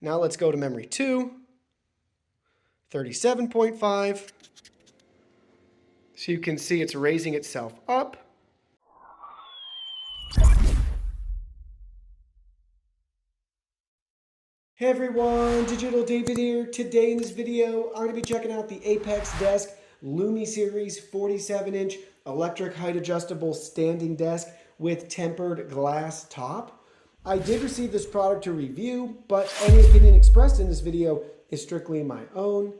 Now let's go to memory 2, 37.5. So you can see it's raising itself up. Hey everyone, Digital David here. Today in this video, I'm going to be checking out the ApexDesk Lumi Series 47-inch electric height adjustable standing desk with tempered glass top. I did receive this product to review, but any opinion expressed in this video is strictly my own.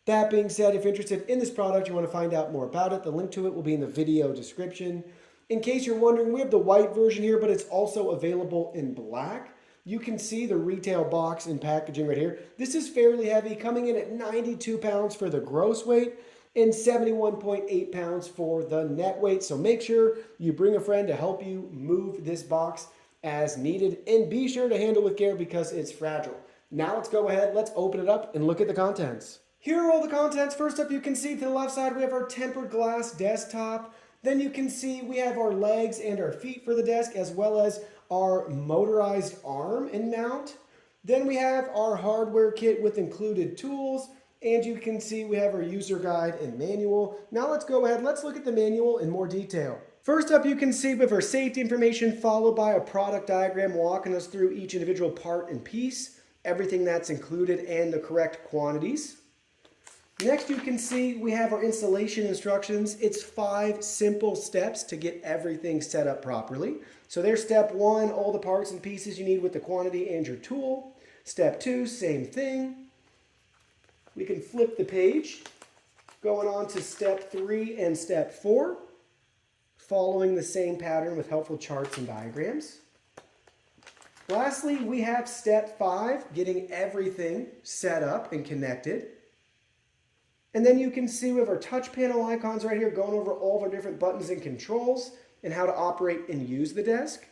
That being said, if you're interested in this product, you want to find out more about it, the link to it will be in the video description. In case you're wondering, we have the white version here, but it's also available in black. You can see the retail box and packaging right here. This is fairly heavy, coming in at 92 pounds for the gross weight and 71.8 pounds for the net weight. So make sure you bring a friend to help you move this box as needed, and be sure to handle with care because it's fragile. Now let's go ahead, let's open it up and look at the contents. Here are all the contents. First up, you can see to the left side, we have our tempered glass desktop. Then you can see we have our legs and our feet for the desk, as well as our motorized arm and mount. Then we have our hardware kit with included tools, and you can see we have our user guide and manual. Now let's go ahead, let's look at the manual in more detail. First up, you can see we have our safety information followed by a product diagram walking us through each individual part and piece, everything that's included and the correct quantities. Next, you can see we have our installation instructions. It's 5 simple steps to get everything set up properly. So there's step 1, all the parts and pieces you need with the quantity and your tool. Step 2, same thing. We can flip the page, going on to step 3 and step 4, following the same pattern with helpful charts and diagrams. Lastly, we have step 5, getting everything set up and connected. And then you can see we have our touch panel icons right here going over all of our different buttons and controls and how to operate and use the desk.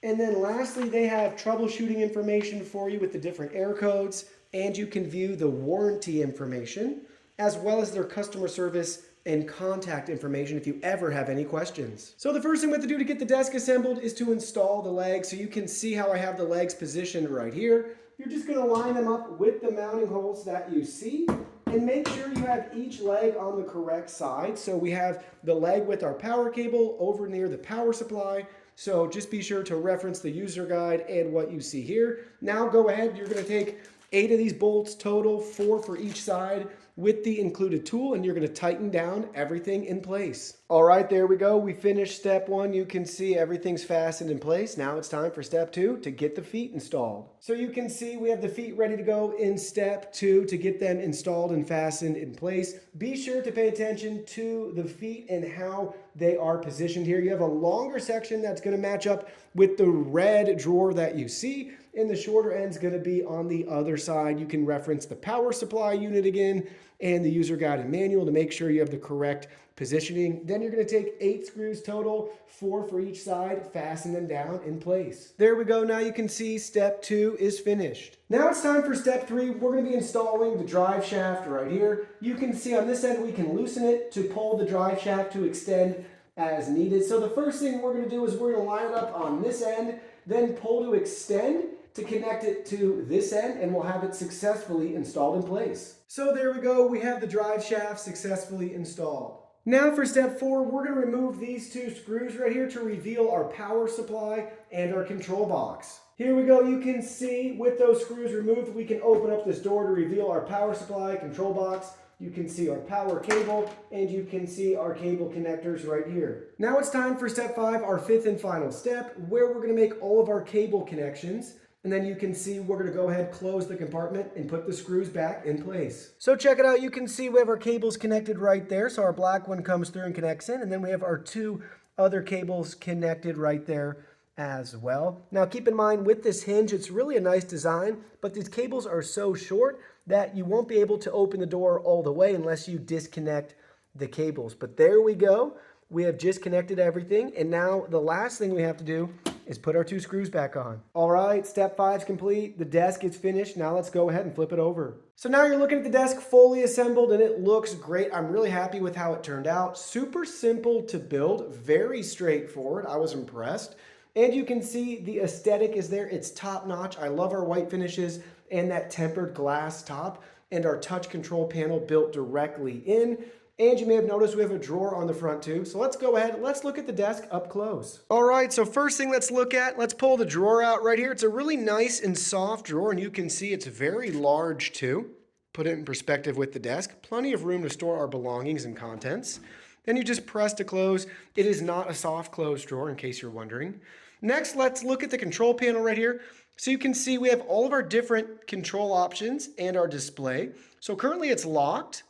And then lastly, they have troubleshooting information for you with the different error codes, and you can view the warranty information as well as their customer service and contact information if you ever have any questions. So the first thing we have to do to get the desk assembled is to install the legs. So you can see how I have the legs positioned right here. You're just going to line them up with the mounting holes that you see and make sure you have each leg on the correct side. So we have the leg with our power cable over near the power supply. So just be sure to reference the user guide and what you see here. Now go ahead, you're going to take 8 of these bolts total, 4 for each side with the included tool, and you're going to tighten down everything in place. All right, there we go. We finished step 1. You can see everything's fastened in place. Now it's time for step 2 to get the feet installed. So you can see we have the feet ready to go in step 2 to get them installed and fastened in place. Be sure to pay attention to the feet and how they are positioned here. You have a longer section that's going to match up with the red drawer that you see, and the shorter end's going to be on the other side. You can reference the power supply unit again and the user guide and manual to make sure you have the correct positioning. Then you're going to take 8 screws total, 4 for each side, fasten them down in place. There we go. Now you can see step 2 is finished. Now it's time for step 3. We're going to be installing the drive shaft right here. You can see on this end we can loosen it to pull the drive shaft to extend as needed. So the first thing we're going to do is we're going to line it up on this end, then pull to extend to connect it to this end, and we'll have it successfully installed in place. So there we go, we have the drive shaft successfully installed. Now for step 4, we're going to remove these 2 screws right here to reveal our power supply and our control box. Here we go, you can see with those screws removed, we can open up this door to reveal our power supply, control box. You can see our power cable, and you can see our cable connectors right here. Now it's time for step 5, our 5th and final step, where we're going to make all of our cable connections. And then you can see we're going to go ahead, close the compartment, and put the screws back in place. So check it out. You can see we have our cables connected right there. So our black one comes through and connects in. And then we have our 2 other cables connected right there as well. Now keep in mind with this hinge, it's really a nice design, but these cables are so short that you won't be able to open the door all the way unless you disconnect the cables. But there we go. We have just connected everything. And now the last thing we have to do is put our 2 screws back on. All right, step 5 is complete. The desk is finished. Now let's go ahead and flip it over. So now you're looking at the desk fully assembled and it looks great. I'm really happy with how it turned out. Super simple to build, very straightforward. I was impressed. And you can see the aesthetic is there. It's top notch. I love our white finishes and that tempered glass top and our touch control panel built directly in. And you may have noticed we have a drawer on the front too. So let's go ahead, let's look at the desk up close. All right, so first thing let's look at, let's pull the drawer out right here. It's a really nice and soft drawer, and you can see it's very large too. Put it in perspective with the desk. Plenty of room to store our belongings and contents. Then you just press to close. It is not a soft close drawer, in case you're wondering. Next, let's look at the control panel right here. So you can see we have all of our different control options and our display. So currently it's locked.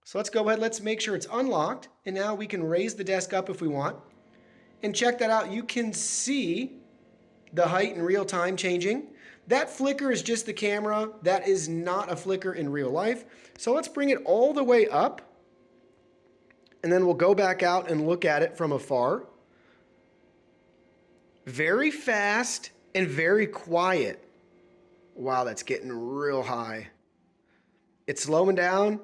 So let's go ahead, let's make sure it's unlocked. And now we can raise the desk up if we want. And check that out, you can see the height in real time changing. That flicker is just the camera. That is not a flicker in real life. So let's bring it all the way up. And then we'll go back out and look at it from afar. Very fast and very quiet. Wow, that's getting real high. It's slowing down.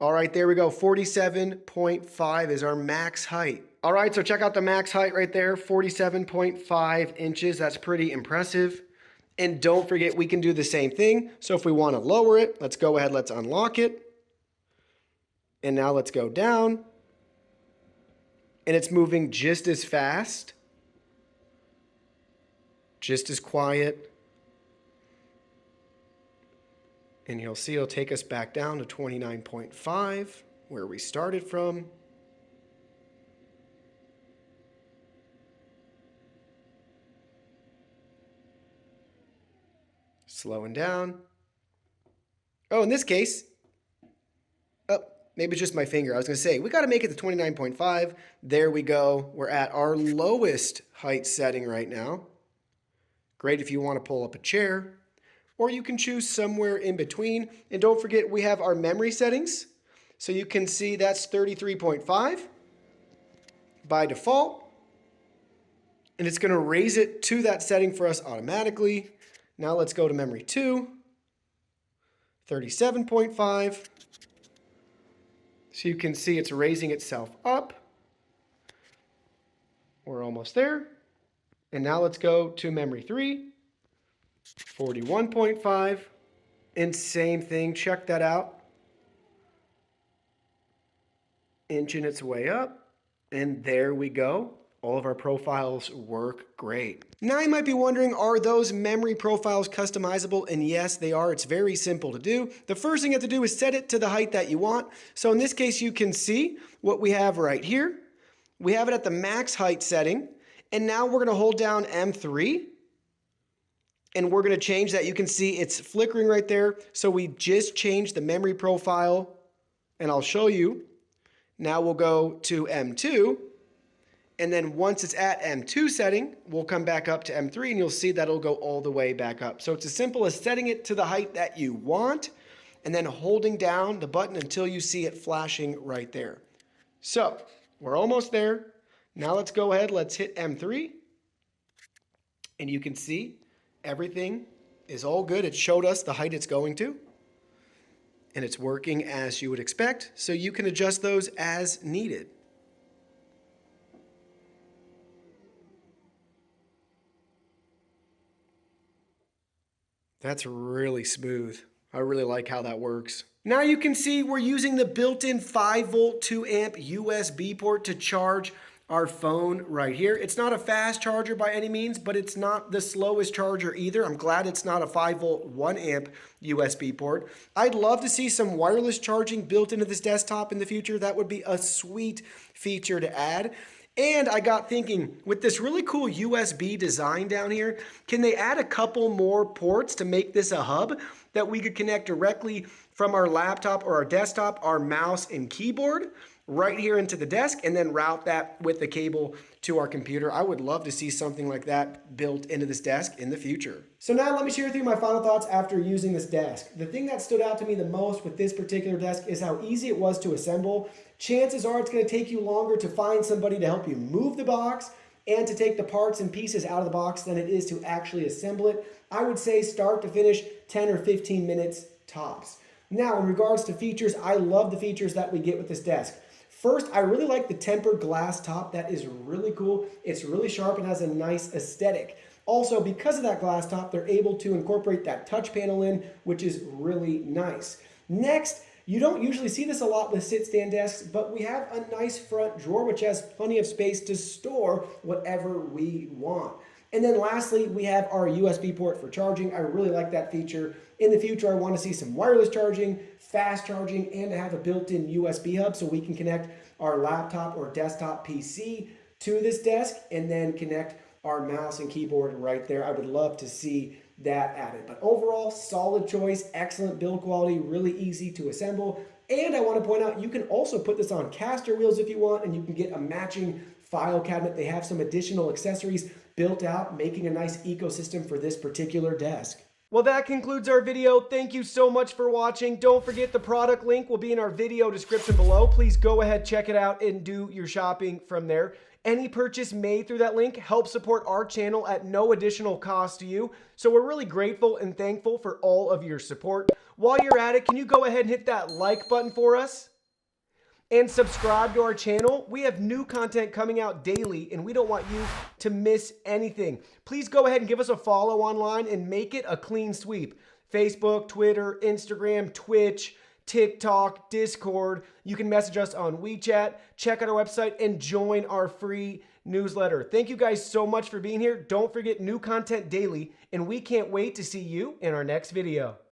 All right, there we go. 47.5 is our max height. All right, so check out the max height right there, 47.5 inches. That's pretty impressive. And don't forget, we can do the same thing. So if we want to lower it, let's go ahead, let's unlock it. And now let's go down. And it's moving just as fast, just as quiet. And you'll see it'll take us back down to 29.5, where we started from. Slowing down. Oh, in this case, maybe it's just my finger. I was going to say, we got to make it to 29.5. There we go. We're at our lowest height setting right now. Great if you want to pull up a chair. Or you can choose somewhere in between. And don't forget, we have our memory settings. So you can see that's 33.5 by default. And it's going to raise it to that setting for us automatically. Now let's go to memory 2, 37.5. So you can see it's raising itself up. We're almost there. And now let's go to memory 3, 41.5. And same thing, check that out. Inching its way up. And there we go. All of our profiles work great. Now you might be wondering, are those memory profiles customizable? And yes, they are. It's very simple to do. The first thing you have to do is set it to the height that you want. So in this case, you can see what we have right here. We have it at the max height setting. And now we're going to hold down M3. And we're going to change that. You can see it's flickering right there. So we just changed the memory profile. And I'll show you. Now we'll go to M2. And then once it's at M2 setting, we'll come back up to M3 and you'll see that it'll go all the way back up. So it's as simple as setting it to the height that you want and then holding down the button until you see it flashing right there. So we're almost there. Now let's go ahead, let's hit M3. And you can see everything is all good. It showed us the height it's going to. And it's working as you would expect. So you can adjust those as needed. That's really smooth. I really like how that works. Now you can see we're using the built-in 5-volt 2-amp USB port to charge our phone right here. It's not a fast charger by any means, but it's not the slowest charger either. I'm glad it's not a 5-volt 1-amp USB port. I'd love to see some wireless charging built into this desktop in the future. That would be a sweet feature to add. And I got thinking, with this really cool USB design down here, can they add a couple more ports to make this a hub that we could connect directly from our laptop or our desktop, our mouse and keyboard, right here into the desk, and then route that with the cable to our computer? I would love to see something like that built into this desk in the future. So now let me share with you my final thoughts after using this desk. The thing that stood out to me the most with this particular desk is how easy it was to assemble. Chances are it's going to take you longer to find somebody to help you move the box and to take the parts and pieces out of the box than it is to actually assemble it. I would say start to finish 10 or 15 minutes tops. Now, in regards to features, I love the features that we get with this desk. First, I really like the tempered glass top. That is really cool. It's really sharp and has a nice aesthetic. Also, because of that glass top, they're able to incorporate that touch panel in, which is really nice. Next, you don't usually see this a lot with sit-stand desks, but we have a nice front drawer which has plenty of space to store whatever we want. And then lastly, we have our USB port for charging. I really like that feature. In the future, I want to see some wireless charging, fast charging, and to have a built-in USB hub so we can connect our laptop or desktop PC to this desk and then connect our mouse and keyboard right there. I would love to see that added. But overall, solid choice, excellent build quality, really easy to assemble. And I want to point out, you can also put this on caster wheels if you want, and you can get a matching file cabinet. They have some additional accessories built out, making a nice ecosystem for this particular desk. Well, that concludes our video. Thank you so much for watching. Don't forget the product link will be in our video description below. Please go ahead, check it out, and do your shopping from there. Any purchase made through that link helps support our channel at no additional cost to you. So we're really grateful and thankful for all of your support. While you're at it, can you go ahead and hit that like button for us? And subscribe to our channel. We have new content coming out daily, and we don't want you to miss anything. Please go ahead and give us a follow online and make it a clean sweep. Facebook, Twitter, Instagram, Twitch, TikTok, Discord. You can message us on WeChat, check out our website, and join our free newsletter. Thank you guys so much for being here. Don't forget new content daily, and we can't wait to see you in our next video.